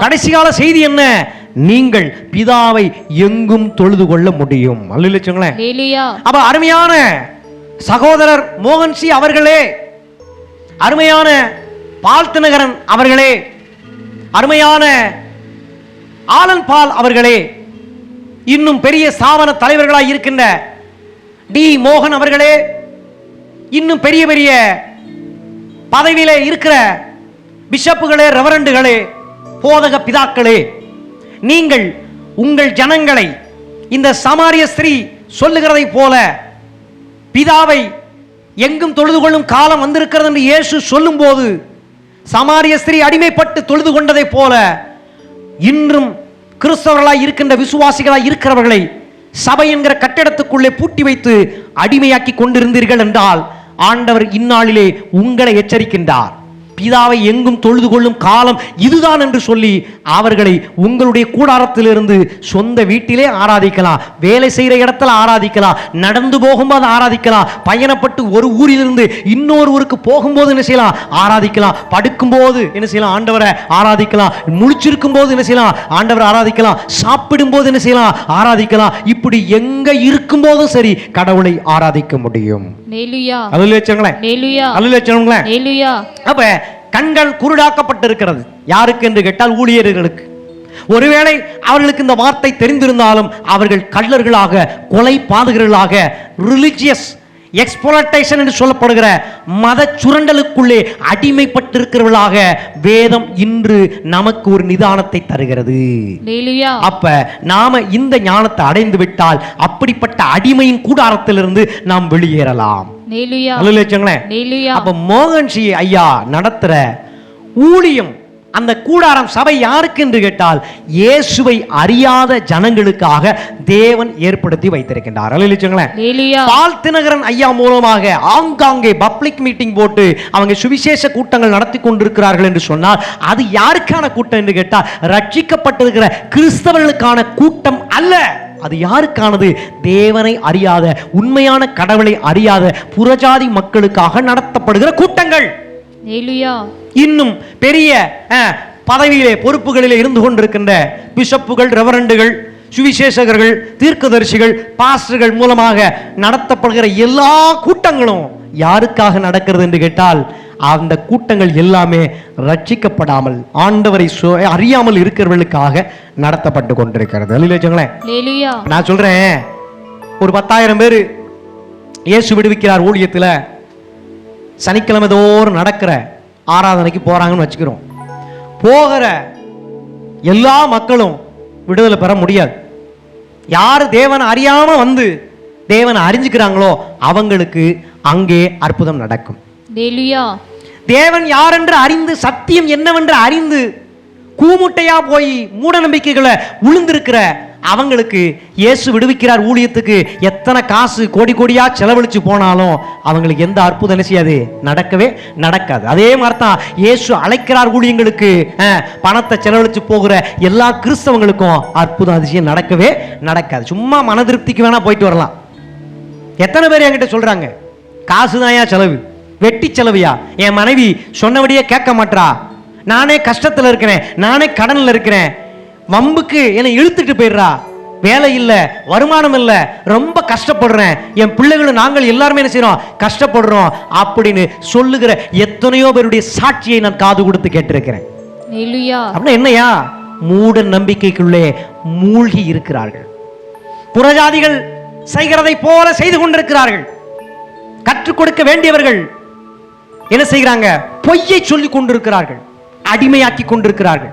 கடைசி கால செய்தி என்ன? நீங்கள் பிதாவை எங்கும் தொழுது கொள்ள முடியும். அப்ப அருமையான சகோதரர் மோகன்சி அவர்களே, அருமையான பால் தினகரன் அவர்களே, அருமையான ஆலன் பால் அவர்களே, இன்னும் பெரிய ஸ்தாபன தலைவர்களாய் இருக்கின்ற டி மோகன் அவர்களே, இன்னும் பெரிய பெரிய பதவியிலே இருக்கிற பிஷப்புகளே, ரெவரண்டுகளே, போதக பிதாக்களே, நீங்கள் உங்கள் ஜனங்களை இந்த சமாரிய ஸ்திரீ சொல்லுகிறதை போல பிதாவை எங்கும் தொழுது கொள்ளும் காலம் வந்திருக்கிறது என்று இயேசு சொல்லும் போது சமாரிய ஸ்திரீ அடிமைப்பட்டு தொழுது கொண்டதை போல இன்றும் கிறிஸ்தவர்களாய் இருக்கின்ற விசுவாசிகளாய் இருக்கிறவர்களை சபை என்கிற கட்டிடத்துக்குள்ளே பூட்டி வைத்து அடிமையாக்கி கொண்டிருந்தீர்கள் என்றால் ஆண்டவர் இந்நாளிலே உங்களை எச்சரிக்கின்றார். பிதாவை எங்கும் தொழுது கொள்ளும் காலம் இதுதான் என்று சொல்லி அவர்களை உங்களுடைய கூடாரத்திலிருந்து சொந்த வீட்டிலே ஆராதிக்கலாம், வேலை செய்கிற இடத்துல ஆராதிக்கலாம், நடந்து போகும்போது ஆராதிக்கலாம், பயணப்பட்டு ஒரு ஊரிலிருந்து இன்னொரு ஊருக்கு போகும்போது என்ன செய்யலாம்? ஆராதிக்கலாம், படுக்கும்போது என்ன செய்யலாம்? ஆண்டவரை ஆராதிக்கலாம், முழிச்சிருக்கும் போது என்ன செய்யலாம்? ஆண்டவரை ஆராதிக்கலாம், சாப்பிடும் போது என்ன செய்யலாம்? ஆராதிக்கலாம். இப்படி எங்க இருக்கும் போதும் சரி கடவுளை ஆராதிக்க முடியும். அப்ப கண்கள் குருடாக்கப்பட்டிருக்கிறது. யாருக்கு என்று கேட்டால் ஊழியர்களுக்கு. ஒருவேளை அவர்களுக்கு இந்த வார்த்தை தெரிந்திருந்தாலும் அவர்கள் கள்ளர்களாக, கொலை பாதகர்களாக, ரிலிஜியஸ் எக்ஸ்ப்ளாய்டேஷன் என்று சொல்லப்படுகிற மத சுரண்டலுக்குள்ளே அடிமைப்பட்டிருக்கிறவர்களாக வேதம் இன்று நமக்கு ஒரு நிதானத்தை தருகிறது. அப்ப நாம இந்த ஞானத்தை அடைந்து விட்டால் அப்படிப்பட்ட அடிமையின் கூடாரத்திலிருந்து நாம் வெளியேறலாம். அப்ப மோகன்சி ஐயா நடத்துற ஊழியம், அந்த கூடாரம் சபை யாருக்கு என்று கேட்டால் இயேசுவை அறியாத ஜனங்களுக்காக தேவன் ஏற்படுத்தி வைத்திருக்கின்றார். பால் தினகரன் ஐயா மூலமாக ஆங்காங்கே பப்ளிக் மீட்டிங் போட்டு அவங்க சுவிசேஷ கூட்டங்கள் நடத்தி கொண்டிருக்கிறார்கள் என்று சொன்னால் அது யாருக்கான கூட்டம் என்று கேட்டால் ரட்சிக்கப்பட்டிருக்கிற கிறிஸ்தவர்களுக்கான கூட்டம் அல்ல. அது யாருக்கானது? தேவனை அறியாத, உண்மையான கடவுளை அறியாத புறஜாதி மக்களுக்காக நடத்தப்படுகிற கூட்டங்கள். இன்னும் பெரிய பதவியிலே பொறுப்புகளிலே இருந்து கொண்டிருக்கின்ற பிஷப்புகள், ரெவரண்டுகள், சுவிசேஷகர்கள், தீர்க்கதரிசிகள், பாஸ்டர்கள் மூலமாக நடத்தப்படுகிற எல்லா கூட்டங்களும் யாருக்காக நடக்கிறது என்று கேட்டால் அந்த கூட்டங்கள் எல்லாமே ரட்சிக்கப்படாமல் ஆண்டவரை அறியாமல் இருக்கிறவர்களுக்காக நடத்தப்பட்டு கொண்டிருக்கிறது. நான் சொல்றேன், ஒரு 10,000 பேர் இயேசு விடுவிக்கிறார் ஊழியத்தில் சனிக்கிழமை தோறும் நடக்கிற ஆராதனைக்கு போறாங்கன்னு வச்சுக்கிறோம். போகிற எல்லா மக்களும் விடுதலை பெற முடியாது. யாரு தேவனை அறியாம வந்து தேவனை அறிஞ்சுக்கிறாங்களோ அவங்களுக்கு அங்கே அற்புதம் நடக்கும். தேவன் யார் என்று அறிந்து, சத்தியம் என்னவென்று அறிந்து கூமுட்டையா போய் மூட நம்பிக்கைகளை உளுந்திருக்கிற அவங்களுக்கு இயேசு விடுவிக்கிறார் ஊழியத்துக்கு எத்தனை காசு கோடி கோடியா செலவழிச்சு போனாலும் அவங்களுக்கு எந்த அற்புதம் என்ன செய்யாது? நடக்கவே நடக்காது. அதே மாதிரி தான் இயேசு அழைக்கிறார் ஊழியங்களுக்கு பணத்தை செலவழிச்சு போகிற எல்லா கிறிஸ்தவங்களுக்கும் அற்புதம் அதிசயம் நடக்கவே நடக்காது. சும்மா மன திருப்திக்கு வேணா போயிட்டு வரலாம். எத்தனை பேர் என்கிட்ட சொல்றாங்க, காசுதாயா செலவு, வெட்டி செலவியா, என் மனைவி சொன்னபடியே கேட்க மாட்டா, நானே கஷ்டத்தில் இருக்கிறேன், நானே கடனில் இருக்கிறேன், வம்புக்கு என்னை இழுத்துட்டு போயிடுறா, வேலை இல்லை, வருமானம் இல்லை, ரொம்ப கஷ்டப்படுறேன், என் பிள்ளைகளும் நாங்கள் எல்லாருமே என்ன செய்யறோம்? கஷ்டப்படுறோம் அப்படின்னு சொல்லுகிற எத்தனையோ பேருடைய சாட்சியை நான் காது கொடுத்து கேட்டிருக்கிறேன். அப்படின்னா என்னையா? மூட நம்பிக்கைக்குள்ளே மூழ்கி இருக்கிறார்கள். புறஜாதிகள் செய்கிறதை போல செய்து கொண்டிருக்கிறார்கள். கற்றுக் கொடுக்க வேண்டியவர்கள் என்ன செய்கிறாங்க? பொய்யை சொல்லிக் கொண்டிருக்கிறார்கள், அடிமையாக்கி கொண்டிருக்கிறார்கள்.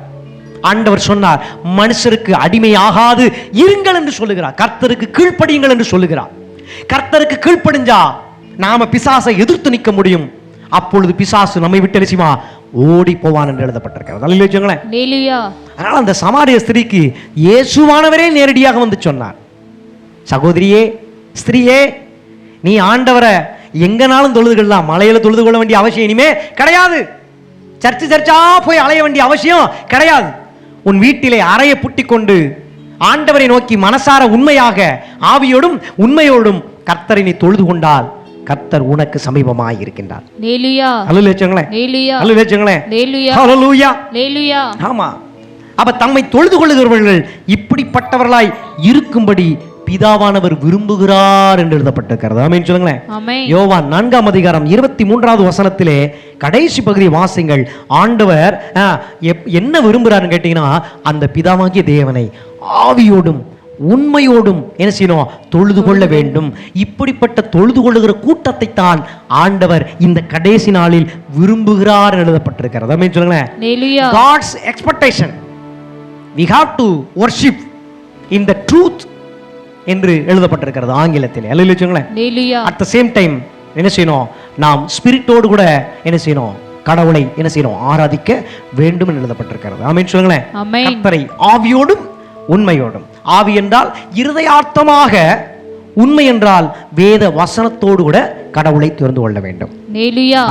ஆண்டவர் சொன்னார், மனுஷருக்கு அடிமையாகாது இருங்கள் என்று சொல்லுகிறார். கர்த்தருக்கு கீழ்ப்படியுங்கள் என்று சொல்லுகிறார். கர்த்தருக்கு கீழ்ப்படிஞ்சா நாம பிசாசை எதிர்த்து நிற்க முடியும். அப்பொழுது பிசாசு நம்மை விட்டு நிச்சயமா ஓடி போவான் என்று எழுதப்பட்டிருக்கிறது. அதனால அந்த சமாரிய ஸ்திரீக்கு இயேசுவானவரே நேரடியாக வந்து சொன்னார், சகோதரியே, ஸ்திரீயே, நீ ஆண்டவரை எங்கனாலும் தொழுது கொள்ளலாம், மலையில தொழுது கொள்ள வேண்டிய அவசியம் இனிமே கிடையாது, சர்ச்சா போய் அலைய வேண்டிய அவசியம் கிடையாது. உன் வீட்டிலே அறையை புட்டி கொண்டு ஆண்டவரை நோக்கி மனசார உண்மையாக ஆவியோடும் உண்மையோடும் கர்த்தரை நீ தொழுது கொண்டால் கர்த்தர் உனக்கு சமீபமாய் இருக்கின்றார். ஹalleluya ஹalleluya சொல்லுங்களேன். ஹalleluya ஹalleluya சொல்லுங்களேன். ஹalleluya ஹalleluya ஹalleluya. ஆமா, அப்ப தம்மை தொழுது கொள்ளுகிறவர்கள் இப்படிப்பட்டவர்களாய் இருக்கும்படி பிதாவானவர் விரும்புகிறார் என்று எழுதப்பட்டிருக்கிறது. ஆமென் சொல்லுங்களேன். ஆமென். யோவான் 4ஆம் அதிகாரம் 23வது வசனத்திலே கடைசி பகுதி வாசிங்கள். ஆண்டவர் என்ன விரும்புகிறார்னு கேட்டீங்கன்னா, அந்த பிதாவாகிய தேவனை ஆவியோடும் உண்மையோடும் என்ன செய்யணும்? தொழுது கொள்ள வேண்டும். இப்படிப்பட்ட தொழுது கொள்ளுகிற கூட்டத்தை தான் ஆண்டவர் இந்த கடைசி நாளில் விரும்புகிறார் என்று எழுதப்பட்டிருக்கிறது. ஆமென் சொல்லுங்களேன். ஹalleluya. God's expectation, we have to worship in the truth என்று எழுதப்பட்டிருக்கிறது ஆங்கிலத்தில். ஹalleluya சொல்லுங்களேன். ஹalleluya. at the same time என்ன செய்யணும்? நாம் ஸ்பிரிட்டோடு கூட என்ன செய்யணும்? கடவுளை என்ன செய்யணும்? ஆராதிக்க வேண்டும் என்று எழுதப்பட்டிருக்கிறது. ஆமென் சொல்லுங்களேன். ஆமென். கர்த்தரை ஆவியோடும் உண்மையோடும். ஆவி என்றால் இருதயார்த்தமாக, உண்மை என்றால் வேத வசனத்தோடு கூட கடவுளை தெரிந்து கொள்ள வேண்டும். ஹalleluya.